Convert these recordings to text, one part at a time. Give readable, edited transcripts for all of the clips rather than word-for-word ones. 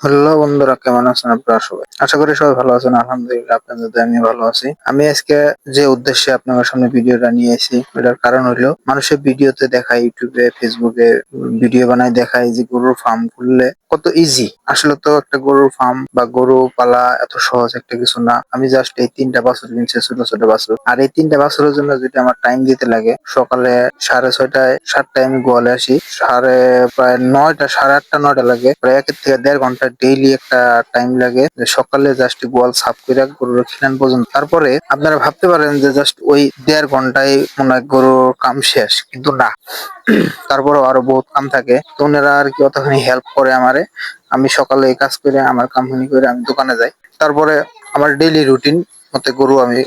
Hello বন্ধুরা, কেমন আছেন আপনারা সবাই? আশা করি সবাই ভালো আছেন। আলহামদুলিল্লাহ, আপনাদের দয়ায় আমি ভালো আছি। আমি আজকে যে উদ্দেশ্যে আপনাদের সামনে ভিডিওটা নিয়ে এসেছি, এটার কারণ হলো মানুষের ভিডিওতে দেখায়, ইউটিউবে ফেসবুকে ভিডিও বানায় দেখায় যে গরুর ফার্ম খুললে কত ইজি। আসলে তো একটা গরুর ফার্ম বা গরু পালা এত সহজ একটা কিছু না। আমি জাস্ট এই 3টা বাছুর কিনছি, ছোট ছোট বাছুর। আর এই 3টা বাছুরের জন্য যদি আমার টাইম দিতে লাগে, সকালে 6:30টায় 7টায় আমি গোয়ালে আসি, প্রায় 9টা, 8:30, 9টা লাগে, প্রায় 1 থেকে 1.5 ঘন্টা ডেইলি একটা টাইম লাগে। যে সকালে জাস্ট গোয়াল সাফ করে গরুর খিলান পর্যন্ত, তারপরে আপনারা ভাবতে পারেন যে জাস্ট ওই 1.5 ঘন্টায় মনে হয় গরুর কাম শেষ, কিন্তু না। তারপরেও আরো বহুত কাম থাকে, তো ওনারা আর কি অতখানি হেল্প করে আমারে। আমি সকালে এই কাজ করে আমার কামখানি করে আমি দোকানে যাই। তারপরে আমার ডেইলি রুটিন মতে আমি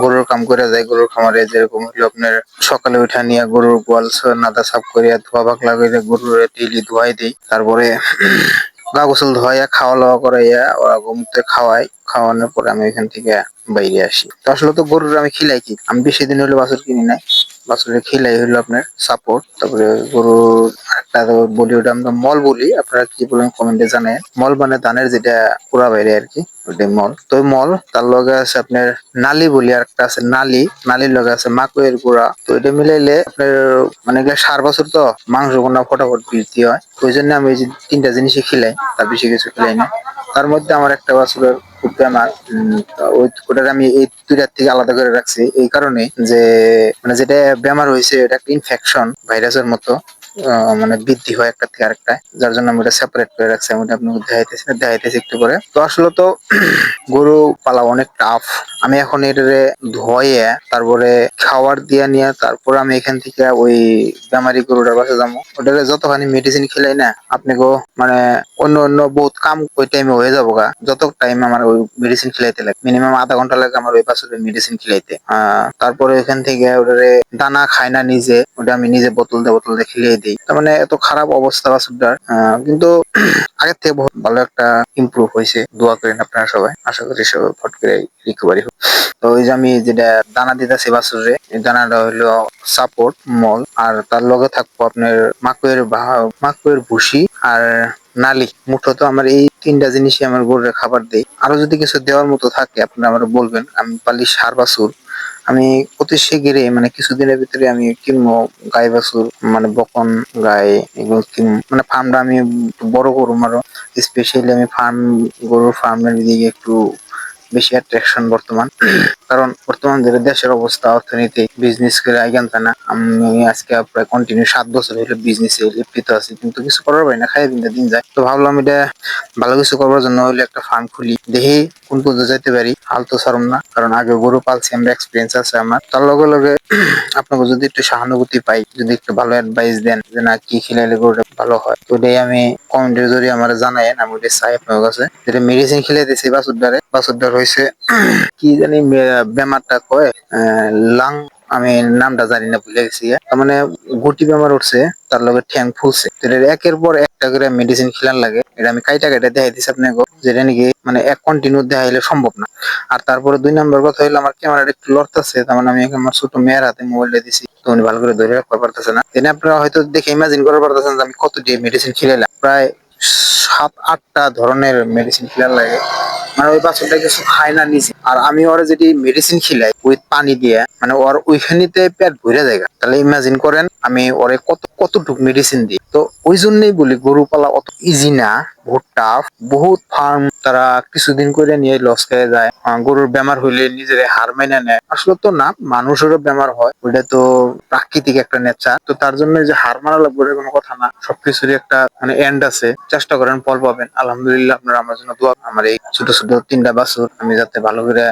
গরুর কাম করে যাই। গরুর খামারে যেরকম হলো আপনার সকালে উঠা নিয়ে গরুর গোয়াল নাদা সাফ করিয়া ধোয়া পাকলা করে গরুর ডেইলি ধোয়াই দিই। তারপরে গা গোসল ধোয়াইয়া খাওয়া দাওয়া করাইয়া ওরা ঘুমতে খাওয়াই। খাওয়ানোর পরে আমি এখান থেকে বাইরে আসি। তো আসলে তো গরুর আমি খিলাই কি, আমি বেশি দিন হলো বাছুর কিনি নাই। বাছুরের খিলাই হলো আপনার সাপোর্ট। তারপরে গরুর একটা বলি, ওটা আমরা মল বলি, আপনারা কি বলেন কমেন্টে জানায়। মল মানে ধানের যেটা কুড়া বাইরে আর কি, ওইটাই মল। তো ওই মল, তার লগে আছে আপনার নালি বলি, আর একটা আছে নালি, নালির লগে আছে মাকুয়ের গুড়া। তো এটা মিলাইলে আপনার মানে সার বছর তো মাংস গুনা ফটাফট বৃদ্ধি হয়। তো ওই জন্য আমি এই যে 3টা জিনিসই খিলাই, তার বেশি কিছু খিলাই না। তার মধ্যে আমার একটা বাছুরের খুব বেমার। ওটার আমি এই 2টার থেকে আলাদা করে রাখছি এই কারণে যে মানে যেটা বেমার হয়েছে এটা একটা ইনফেকশন ভাইরাসের মতো, মানে বৃদ্ধি হয় একটা থেকে আরেকটা। যার জন্য আমি ওটা সেপারেট করে রাখছি। আমি ওটা আপনাকে দেখাইতেছি একটু করে। তো আসলে তো গরু পালা অনেক টাফ। আমি এখন এটারে ধোয়ে তারপরে খাবার দিয়া নিয়ে তারপর আমি এখান থেকে ওই বেমারি গরুটার পাশে যাবো। ওটারে যতখানি মেডিসিন খেলাই না আপনি গো, মানে অন্য অন্য বহুত কাম ওই টাইমে হয়ে যাবো গা। যত টাইম আমার ওই মেডিসিন খিলাইতে লাগে, মিনিমাম আধা ঘন্টা লাগে আমার ওই পাশে মেডিসিন খিলাইতে। তারপরে এখান থেকে ওটারে দানা খায় না নিজে, ওটা আমি নিজে বোতল দিয়ে খিলিয়ে দিই। তার মানে এত খারাপ অবস্থা বাছুরটার, কিন্তু আগের থেকে বহুত ভালো একটা ইমপ্রুভ হয়েছে। দোয়া করেন আপনারা সবাই, আশা করি সবাই ফট করে রিকভারি হোক। তো ওই যে আমি যেটা দানা দিতেছি বাছুরে, এই দানাটা হইলো সাপোর্ট মল, আর তার লগে থাকবো আপনার মাকুয়ের ভুসি আর নালি। মুঠত আমার এই 3টা জিনিসই আমার গরুর খাবার দেই। আরো যদি কিছু দেওয়ার মতো থাকে আপনারা আমার বলবেন। আমি পালি ষাঁড় বাছুর, আমি অতি শিগগিরই মানে কিছুদিনের ভিতরে আমি কিনবো গাই বাছুর, মানে বকন গাই, এগুলো কিনবো। মানে ফার্মটা আমি একটু বড় করবো আরো। স্পেশালি আমি গরুর ফার্মের দিকে একটু বেশি অ্যাট্রাকশন বর্তমান। কারণ বর্তমান যে দেশের অবস্থা, অর্থনীতি, বিজনেস করে আইগান না। আমি আজকে প্রায় কন্টিনিউ 7 বছর হলো বিজনেসে লিপ্ত আছি, কিন্তু কিছু করার পারি না, খাইয়ে দিন যায়। তো ভাবলাম এটা ভালো কিছু করবার জন্য হলে একটা ফার্ম খুলি, দেখি কোন পর্যন্ত যাইতে পারি। আলতো ছাড়ম না, কারণ আগে গরু পালছি, আমরা এক্সপিরিয়েন্স আছে আমার। তার লগে লগে আপনাকে যদি একটু সহানুভূতি পাই, যদি একটু ভালো অ্যাডভাইস দেন যে না কি খিলাইলে গরুটা ভালো হয়, তো এটাই আমি কমেন্টের জরিয়ে আমার জানাই। আমি ওটা চাই আপনার কাছে। যেটা মেডিসিন খিলাইতেছি বাছুরদার হয়েছে কি জানি বেমারটা কয়, লাং, আমি নামটা জানি না, ভুলে গেছি। তার মানে গুটি বেমার উঠছে, তার লগে ঠ্যাং ফুলছে। তো এটা একের পর একটা করে মেডিসিন খিলান লাগে। এটা আমি কাইটা দেখাই দিচ্ছি আপনাকে, যেটা নাকি মানে এক কন্টিনিউ দেখাইলে সম্ভব না। আর তারপরে 2 নম্বর কথা হইলো আমার ক্যামেরাটা একটু লড়তেছে। তার মানে আমি আমার ছোট মেয়ের হাতে মোবাইলটা দিছি, তো উনি ভালো করে ধরে রাখতে পারতেছে না। তিনি আপনারা হয়তো দেখে ইমাজিন করতে পারতেছেন যে আমি কত দিয়ে মেডিসিন খিলাইলাম। প্রায় 7-8টা ধরনের মেডিসিন খিলার লাগে। মানে ওই বাচ্চাটা কিছু খায় না নিজে, আর আমি ওরা যদি মেডিসিন খিলাই ওই পানি দিয়ে, মানে ওর ওইখানিতে পেট ভরে যায়। তাহলে ইমাজিন করেন আমি ওরে কতটুকু মেডিসিন দিই। তো ওই জন্যই বলি গরু পালা অত ইজি না, বহুত টাফ। বহুত ফার্ম তারা কিছুদিন করে নিয়ে লস খেয়ে যায়। গরুর বেমার হইলে নিজের হার মেনে নেয়। আসলে তো না, মানুষেরও বেমার হয়, ওইটা তো প্রাকৃতিক একটা নেচার। তো তার জন্য যে হার মারা লাগবে কোনো কথা না। সবকিছুরই একটা মানে এন্ড আছে। চেষ্টা করেন, ফল পাবেন। আলহামদুলিল্লাহ, আপনারা আমার জন্য দোয়া। আমার এই ছোট ছোট 3টা বাছুর আমি যাতে ভালো করে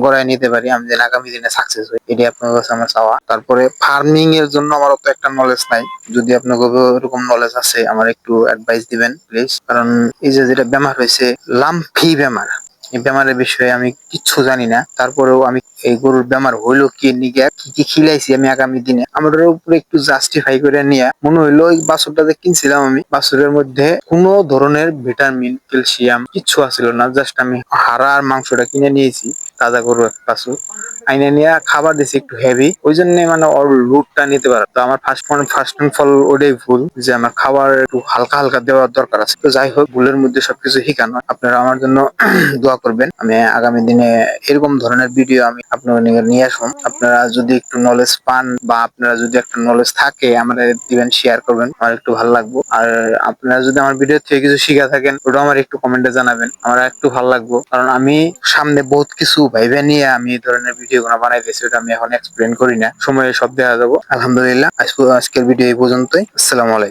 গড়ায় নিতে পারি, আমি যেন আগামী দিনে সাকসেস হই, এটি আপনার কাছে আমার চাওয়া। তারপরে ফার্মিং এর জন্য আমার অত একটা নলেজ নাই। যদি আপনার এরকম নলেজ আছে আমার একটু অ্যাডভাইস দিবেন প্লিজ। কারণ এই যে যেটা বেমার হয়েছে, লাম্পি বেমার, এই বেমারের বিষয়ে আমি কিচ্ছু জানি না। তারপরেও আমি এই গরুর বেমার হইলো কি নিগে কি কি খিলাইছি আমি আগামী দিনে, আমার উপরে একটু জাস্টিফাই করে নিয়ে মনে হইলো ওই বাছুরটা যে কিনছিলাম আমি, বাছুরের মধ্যে কোনো ধরনের ভিটামিন ক্যালসিয়াম কিচ্ছু আছিল না। জাস্ট আমি হাড় আর মাংসটা কিনে নিয়েছি, তাজা গরু বাছুর। আইনে নিয়ে খাবার দিছি একটু হেভি, ওই জন্য মানে ওর রুটটা নিতে পারে। তো আমার ফার্স্ট অ্যান্ড ফল ওটাই ভুল, যে আমার খাবার একটু হালকা হালকা দেওয়ার দরকার আছে। তো যাই হোক, ভুলের মধ্যে সবকিছু শিখানো। আপনারা আমার জন্য দোয়া করবেন। আমি আগামী দিনে এরকম ধরনের ভিডিও আমি আপনাদের নিয়ে আসুন। আপনারা যদি একটু নলেজ পান বা আপনারা যদি একটা নলেজ থাকে আমাদের দিবেন, শেয়ার করবেন, আমার একটু ভালো লাগবে। আর আপনারা যদি আমার ভিডিও থেকে কিছু শিখে থাকেন ওটা আমার একটু কমেন্টে জানাবেন, আমার একটু ভালো লাগবে। কারণ আমি সামনে বহুত কিছু ভাইবে নিয়ে আমি এই ধরনের ভিডিও গুলো বানাইতেছি, ওটা আমি এখন এক্সপ্লেন করি না, সময়ে সব দেখা যাবো। আলহামদুলিল্লাহ, আজকের ভিডিও এই পর্যন্তই। আসসালামু আলাইকুম।